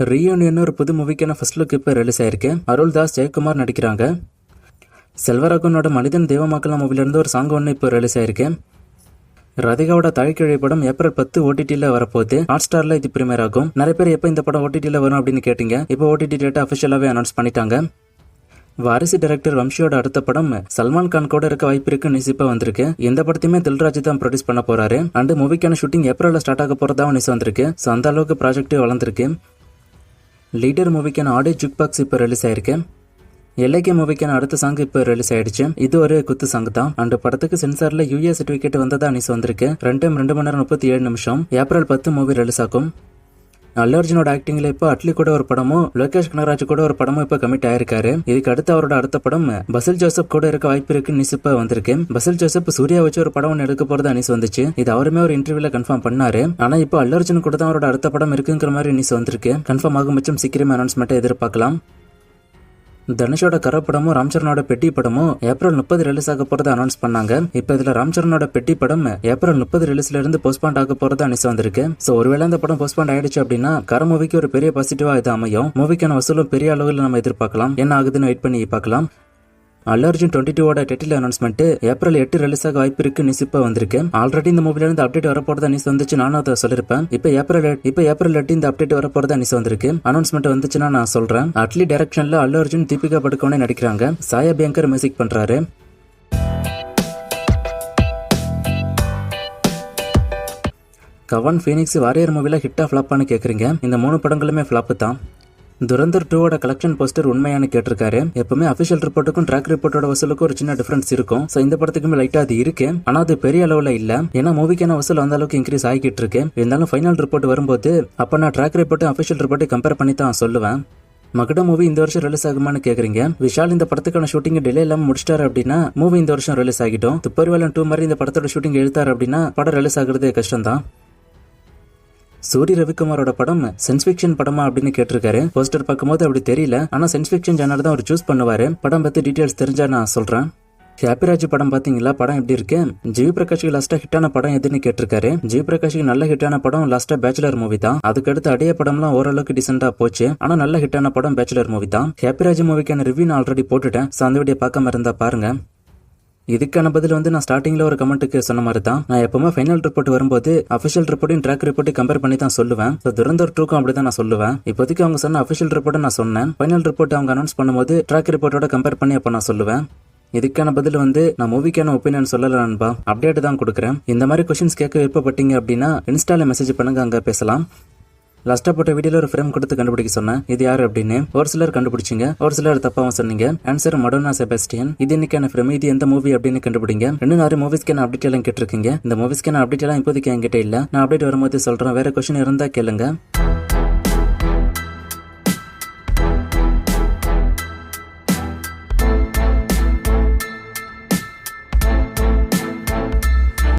Reunion ஒரு புது மூவிக்கான first look இப்போ ரிலீஸ் ஆயிருக்கு. அருள் தாஸ், ஜெயக்குமார் நடிக்கிறாங்க. செல்வராகவனோட மனிதன் தெய்வமாக்கலாம் மூவிலேருந்து ஒரு சாங் ஒன்று இப்போ ரிலீஸ் ஆயிருக்கு. ரதிகாவோட தாய்க்கிழை படம் ஏப்ரல் 10 ஓடிடியில் வரப்போகுது. ஹாட் ஸ்டாரில் இது பிரீமியர் ஆகும். நிறைய பேர் எப்போ இந்த படம் ஓடிடியில் வரும் அப்படின்னு கேட்டீங்க. இப்போ ஓடிடி டேட்டா அஃபிஷியலாகவே அனௌன்ஸ் பண்ணிட்டாங்க. வாரிசு டைரக்டர் வம்சியோட அடுத்த படம் சல்மான் கான் கூட இருக்க வாய்ப்பு இருக்கு நியூஸ் இப்போ வந்திருக்கு. இந்த படத்தையுமே தில்ராஜ் தான் ப்ரொடியூஸ் பண்ண போறாரு. அண்ட் மூவிக்கான ஷூட்டிங் ஏப்ரலில் ஸ்டார்ட் ஆக போறதா நியூஸ் வந்திருக்கு. ஸோ அந்த அளவுக்கு ப்ராஜெக்ட் வளர்ந்துருக்கு. லீடர் மூவிக்கான ஆடியோ ஜுக் பாக்ஸ் இப்போ ரிலீஸ் ஆயிருக்கு. எல்ஐகே மூவிக்கான அடுத்த சாங் இப்போ ரிலீஸ் ஆயிடுச்சு. இது ஒரு குத்து சாங் தான். அண்ட் படத்துக்கு சென்சார்ல யூஏ சர்டிபிகேட் வந்ததா நியூஸ் வந்திருக்கு. 2 மணி நேரம் 37 நிமிஷம். ஏப்ரல் 10 மூவி ரிலீஸ் ஆகும். அல்லு அர்ஜுனோட ஆக்டிங்ல இப்போ அட்லி கூட ஒரு படமும் லோகேஷ் கனகராஜ் கூட ஒரு படமும் இப்போ கமிட் ஆயிருக்காரு. இதுக்கு அடுத்து அவரோட அடுத்த படம் பசில் ஜோசப் கூட இருக்க வாய்ப்பு இருக்கு நியூஸ் இப்போ வந்திருக்கு. பசில் ஜோசப் சூர்யா வச்சு ஒரு படம் எடுக்க போறதா நியூஸ் வந்துச்சு. இது அவருமே ஒரு இன்டர்வியூல கன்ஃபார்ம் பண்ணாரு. ஆனா இப்போ அல்லு அர்ஜுன் கூட தான் அவரோட அடுத்த படம் இருக்குங்கிற மாதிரி நியூஸ் வந்திருக்கு. கன்ஃபார்ம் ஆகும் பட்சம் சீக்கிரமே அனௌன்ஸ்மெண்ட் எதிர்பார்க்கலாம். தனுஷோட கர படமும் ராம்சரனோட பெட்டி படமும் ஏப்ரல் 30 ரிலீஸ் ஆக போறதை அனௌன்ஸ் பண்ணாங்க. இப்ப இதுல ராம்சரனோட பெட்டி படம் ஏப்ரல் 30 ரிலீஸ்ல இருந்து போஸ்ட்பாண்ட் ஆக போறதா நியூஸ் வந்திருக்கு. சோ ஒருவேளை இந்த படம் போஸ்ட்பாண்ட் ஆயிடுச்சு அப்படின்னா கர மூவிக்கு ஒரு பெரிய பாசிட்டிவா இது அமையும். மூவிக்கான வசூலும் பெரிய அளவில் நம்ம எதிர்பார்க்கலாம். என்ன ஆகுதுன்னு வெயிட் பண்ணி பார்க்கலாம். Allu Arjun 22 title announcement April 8 release ஆக வாய்ப்பு இருக்கு நியூஸ் இப்போ வந்திருக்கு. ஆல்ரெடி இந்த மூவில இருந்து அப்டேட் வரப்போறதா நியூஸ் வந்துச்சு. நானும் அதை சொல்லிருப்பேன். இப்போ ஏப்ரல் 8 இந்த அப்டேட் வரப்போறதா நியூஸ் வந்திருக்கு. அனௌன்ஸ்மெண்ட் வந்துச்சுன்னா நான் சொல்றேன். அட்லி டைரக்ஷன்ல அல்லு அர்ஜுன், தீபிகா படுகோனே நடிக்கிறாங்க. சாயா பியங்கர் மியூசிக் பண்றாரு. கவான் ஃபீனிக்ஸ் வாரியர் மூவில ஹிட்டா ஃபிளாப்பான்னு கேக்குறீங்க. இந்த 3 படங்களுமே ஃபிளாப்பு தான். துரந்தர் 2வோட கலெக்ஷன் போஸ்டர் உண்மையானு கேட்டிருக்காரு. எப்பவுமே அபிஷியல் ரிப்போர்ட்டுக்கும் ட்ராக் ரிப்போர்ட்டோட வசூலுக்கும் ஒரு சின்ன டிஃபரன்ஸ் இருக்கும். சோ இந்த படத்துக்குமே லைட்டா அது இருக்கு. ஆனா அது பெரிய அளவுல இல்ல. ஏன்னா மூவிக்கான வசூல் அந்த அளவுக்கு இன்க்ரீஸ் ஆகிட்டு இருக்கு. இருந்தாலும் ஃபைனல் ரிப்போர்ட் வரும்போது அப்ப நான் ட்ராக் ரிப்போர்ட்டும் அபிஷியல் ரிப்போர்ட்டையும் கம்பேர் பண்ணி தான் சொல்லுவேன். மகட மூவி இந்த வருஷம் ரிலீஸ் ஆகுமான்னு கேக்குறீங்க. விஷால் இந்த படத்துக்கான ஷூட்டிங் டிலே இல்லாம முடிச்சிட்டாரு அப்படின்னா மூவி இந்த வருஷம் ரிலீஸ் ஆகிடும். துப்பறிவாளன் 2 மாதிரி இந்த படத்தோட ஷூட்டிங் எழுத்தாரு அப்படின்னா படம் ரிலீஸ் ஆகுறது கஷ்டம் தான். சூரிய ரவிக்குமாரோட படம் சயின்ஸ் ஃபிக்ஷன் படமா அப்படின்னு கேட்டிருக்காரு. போஸ்டர் பார்க்கும்போது அப்படி தெரியல. ஆனா சயின்ஸ் ஃபிக்ஷன் ஜானர் தான் அவர் சூஸ் பண்ணுவாரு. படம் பத்தி டீடைல்ஸ் தெரிஞ்சா நான் சொல்றேன். ஹாப்பிராஜ் படம் பாத்தீங்களா? படம் எப்படி இருக்கு? ஜிவி பிரகாஷுக்கு லாஸ்டா ஹிட்டான படம் எதுன்னு கேட்டிருக்காரு. ஜிவி பிரகாஷுக்கு நல்ல ஹிட்டான படம் லாஸ்டா பேச்சுலர் மூவி தான். அதுக்கடுத்து அடைய படம்லாம் ஓரளவுக்கு டிசென்டா போச்சு. ஆனா நல்ல ஹிட்டான படம் பேச்சுலர் மூவி தான். ஹாப்பிராஜ் மூவிக்கான ரிவ்யூ நான் ஆல்ரெடி போட்டுட்டேன். சோ அந்த வீடியோ பார்க்காம இருந்தா பாருங்க. இதுக்கான பதில் நான் ஸ்டார்டிங்ல ஒரு கமெண்ட்டுக்கு சொன்ன மாதிரி தான். நான் எப்பவுமே ஃபைனல் ரிப்போர்ட் வரும்போது அபிஷியல் ரிப்போர்ட்டையும் ட்ராக் ரிப்போர்ட்டையும் கம்பேர் பண்ணி தான் சொல்லுவேன். துரந்தர் 2க்கும் அப்படிதான் நான் சொல்லுவேன். இப்போதைக்கு அவங்க சொன்ன அபிஷியல் ரிப்போர்ட்டை நான் சொன்னேன். ஃபைனல் ரிப்போர்ட் அவங்க அனௌன்ஸ் பண்ணும்போது ட்ராக் ரிப்போர்ட்டோட கம்பேர் பண்ணி அப்ப நான் சொல்லுவேன். இதுக்கான பதில் நான் மூவிக்கான ஒப்பீனியன் சொல்லல நண்பா, அப்டேட் தான் கொடுக்குறேன். இந்த மாதிரி கொஸ்டின்ஸ் கேட்க விருப்பப்பட்டீங்க அப்படின்னா இன்ஸ்டால மெசேஜ் பண்ணுங்க, அங்க பேசலாம். லாஸ்டா போட்ட வீடியோல ஒரு ஃப்ரேம் கொடுத்து கண்டுபிடிக்க சொன்னேன். இது யாரு அப்படின்னு ஒரு சிலர் கண்டுபிடிச்சிங்க, ஒரு சிலர் தப்பாவும் சொன்னீங்க. ஆன்சர் மடோனா செபாஸ்டியன். இது இன்னைக்கான ஃப்ரேம். இது எந்த மூவி அப்படின்னு கண்டுபிடிங்க. 2 மூவிஸ்க்கான அப்டேட் எல்லாம் கேட்டிருக்கீங்க. இந்த மூவிஸ்க்கான அப்டேட் எல்லாம் இப்போதைக்கு என்கிட்ட இல்ல. நான் அப்டேட் வரும்போது சொல்றேன். வேற கொஸ்டின் இருந்தா கேளுங்க.